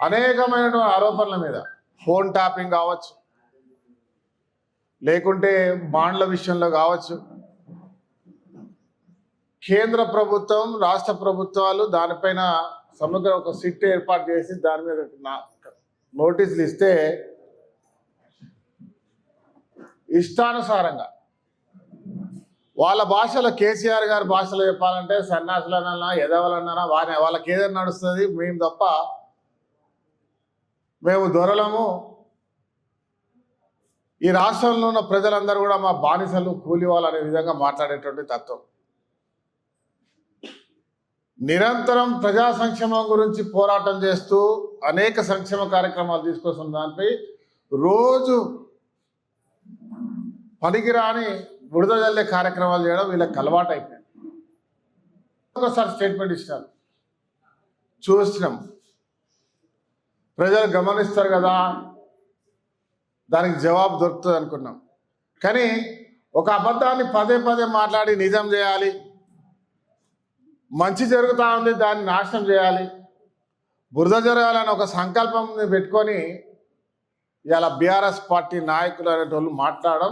అనేకమైనటువంటి ఆరోపణల మీద ఫోన్ ట్యాపింగ్ కావచ్చు, లేకుంటే బాండ్ల విషయంలో కావచ్చు, కేంద్ర ప్రభుత్వం రాష్ట్ర ప్రభుత్వాలు దానిపైన సమగ్ర ఒక సిట్ ఏర్పాటు చేసి దాని మీద నోటీసులు ఇస్తే ఇష్టానుసారంగా వాళ్ళ భాషలో, కేసీఆర్ గారి భాషలో చెప్పాలంటే సన్నాసులన్నా ఎదవలన్నా వాళ్ళకి ఏదైనా నడుస్తుంది, మేము తప్ప మేము దొరలము, ఈ రాష్ట్రంలో ఉన్న ప్రజలందరూ కూడా మా బానిసలు కూలివాళ్ళు అనే విధంగా మాట్లాడేటువంటి తత్వం. నిరంతరం ప్రజా సంక్షేమం గురించి పోరాటం చేస్తూ అనేక సంక్షేమ కార్యక్రమాలు తీసుకొస్తున్న దానిపై రోజు పనికిరాని బురద జల్లే కార్యక్రమాలు చేయడం వీళ్ళకి అలవాటు అయిపోయింది. ఒకసారి స్టేట్మెంట్ ఇచ్చినారు, చూస్తున్నాం, ప్రజలు గమనిస్తారు కదా, దానికి జవాబు దొరుకుతుంది అనుకున్నాం. కానీ ఒక అబద్ధాన్ని పదే పదే మాట్లాడి నిజం చేయాలి, మంచి జరుగుతూ ఉంది దాన్ని నాశనం చేయాలి, బురద జరగాలని ఒక సంకల్పం పెట్టుకొని ఇలా బీఆర్ఎస్ పార్టీ నాయకులు అనేటోళ్ళు మాట్లాడడం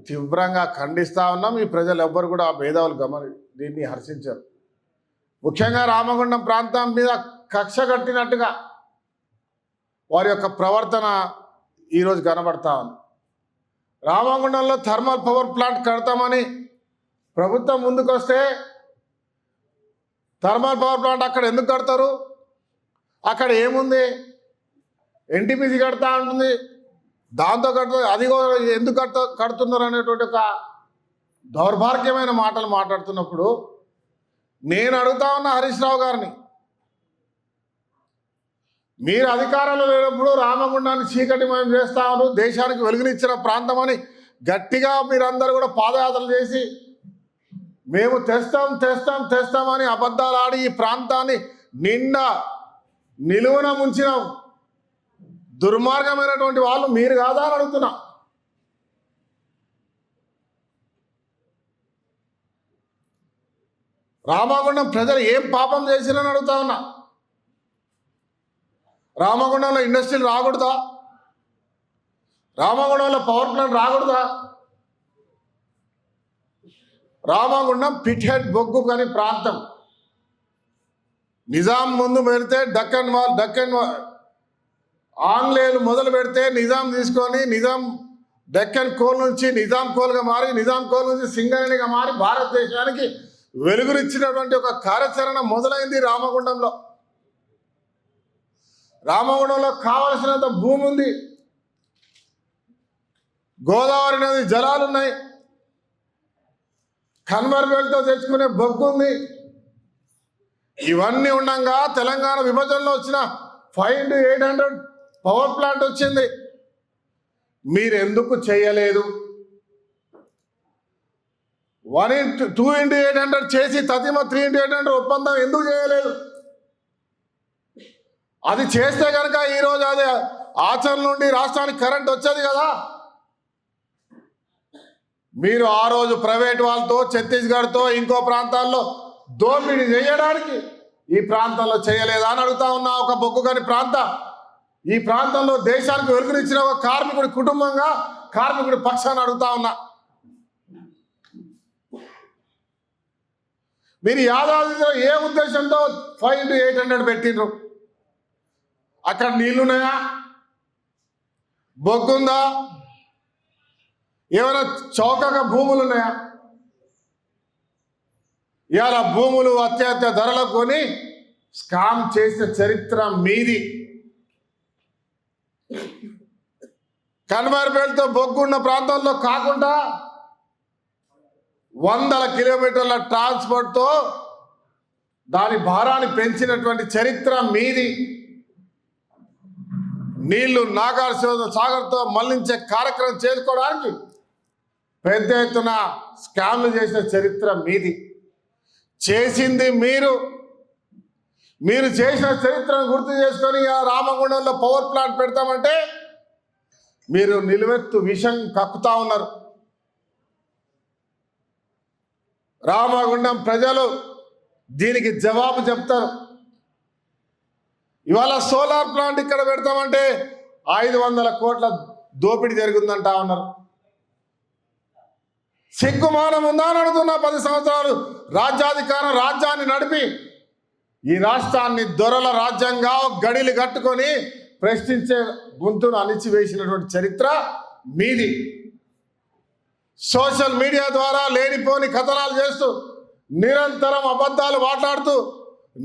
తీవ్రంగా ఖండిస్తూ ఉన్నాం. ఈ ప్రజలు ఎవ్వరు కూడా ఆ భేదాలు దీన్ని హర్షించారు. ముఖ్యంగా రామగుండం ప్రాంతం మీద కక్ష కట్టినట్టుగా వారి యొక్క ప్రవర్తన ఈరోజు కనబడతా ఉంది. రామగుండంలో థర్మల్ పవర్ ప్లాంట్ కడతామని ప్రభుత్వం ముందుకు వస్తే థర్మల్ పవర్ ప్లాంట్ అక్కడ ఎందుకు కడతారు? అక్కడ ఏముంది? ఎన్టీపీసీ కడతా ఉంటుంది, దాంతో కడుతుంది, అది ఎందుకు కడుతున్నారు అనేటువంటి ఒక దౌర్భాగ్యమైన మాటలు మాట్లాడుతున్నప్పుడు నేను అడుగుతా ఉన్న హరీష్ రావు గారిని, మీరు అధికారంలో లేనప్పుడు రామగుండాన్ని చీకటిమయం చేస్తా ఉన్నారు, దేశానికి వెలుగునిచ్చిన ప్రాంతం అని గట్టిగా మీరందరూ కూడా పాదయాత్రలు చేసి మేము తెస్తామని అబద్ధాలు ఆడి ఈ ప్రాంతాన్ని నిండా నిలువున ముంచిన దుర్మార్గమైనటువంటి వాళ్ళు మీరు కాదా అని అడుగుతున్నా. రామగుండం ప్రజలు ఏం పాపం చేసిరని అడుగుతా ఉన్నా. రామగుండంలో ఇండస్ట్రీలు రాకూడదా? రామగుండంలో పవర్ ప్లాంట్ రాకూడదా? రామగుండం పిట్ హెడ్ బొగ్గు కాని ప్రాంతం. నిజాం ముందు పెడితే డక్కన్ ఆంగ్లేయులు మొదలు పెడితే నిజాం తీసుకొని నిజాం డక్కన్ కోల్ నుంచి నిజాం కోల్గా మారి, నిజాం కోల్ నుంచి సింగరేణిగా మారి భారతదేశానికి వెలుగునిచ్చినటువంటి ఒక కార్యాచరణ మొదలైంది రామగుండంలో. రామగుండంలో కావలసినంత భూమి ఉంది, గోదావరి నది జలాలు ఉన్నాయి, కన్వర్బెల్ట్తో తెచ్చుకునే బొగ్గు ఉంది. ఇవన్నీ ఉండగా తెలంగాణ విభజనలో వచ్చిన 5x800 పవర్ ప్లాంట్ వచ్చింది. మీరు ఎందుకు చేయలేదు? 2x800 చేసి తదిమ 3x800 ఒప్పందం ఎందుకు చేయలేదు? అది చేస్తే కనుక ఈరోజు అది ఆచరణ నుండి రాష్ట్రానికి కరెంట్ వచ్చేది కదా. మీరు ఆ రోజు ప్రైవేట్ వాళ్ళతో, ఛత్తీస్గఢ్తో, ఇంకో ప్రాంతాల్లో దోపిడీ చేయడానికి ఈ ప్రాంతంలో చేయలేదా అని అడుగుతా ఉన్నా. ఒక బొగ్గు కాని ప్రాంతం, ఈ ప్రాంతంలో దేశానికి వెలుగునిచ్చిన ఒక కార్మికుడి కుటుంబంగా, కార్మికుడి పక్షాన్ని అడుగుతా ఉన్నా. మీరు యాదాద్రిలో ఏ ఉద్దేశంతో 5x800 పెట్టిండ్రు? అక్కడ నీళ్లున్నాయా? బొగ్గుందా? ఏమైనా చౌకగా భూములు ఉన్నాయా? ఇవాళ భూములు అత్యధిక ధరలకు కొని స్కామ్ చేసిన చరిత్ర మీది. కన్వర్బెల్ట్తో బొగ్గున్న ప్రాంతంలో కాకుండా 100 కిలోమీటర్ల ట్రాన్స్పోర్ట్తో దాని భారాన్ని పెంచినటువంటి చరిత్ర మీది. నీళ్లు నాగార్జున సాగర్తో మళ్లించే కార్యక్రమం చేసుకోవడానికి పెద్ద ఎత్తున స్కామ్లు చేసిన చరిత్ర మీది. చేసింది మీరు చేసిన చరిత్రను గుర్తు చేసుకొని ఆ రామగుండంలో పవర్ ప్లాంట్ పెడతామంటే మీరు నిలువెత్తు విషం కక్కుతా ఉన్నారు. రామగుండం ప్రజలు దీనికి జవాబు చెప్తారు. ఇవాళ సోలార్ ప్లాంట్ ఇక్కడ పెడతామంటే 500 కోట్ల దోపిడీ జరిగిందంటా ఉన్నారు. సిగ్గుమానం ఉందా అని అడుగుతున్నా. 10 సంవత్సరాలు రాజ్యాన్ని నడిపి ఈ రాష్ట్రాన్ని దొరల రాజ్యంగా గడిలు కట్టుకొని ప్రశ్నించే గొంతును అణిచివేసినటువంటి చరిత్ర మీది. సోషల్ మీడియా ద్వారా లేనిపోని కథనాలు చేస్తూ నిరంతరం అబద్ధాలు మాట్లాడుతూ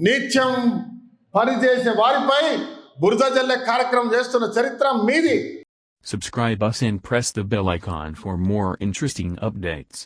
నిత్యం పనిచేసే వారిపై బురద జల్లే కార్యక్రమం చేస్తున్న చరిత్ర మీది. Subscribe us and press the bell icon for more interesting updates.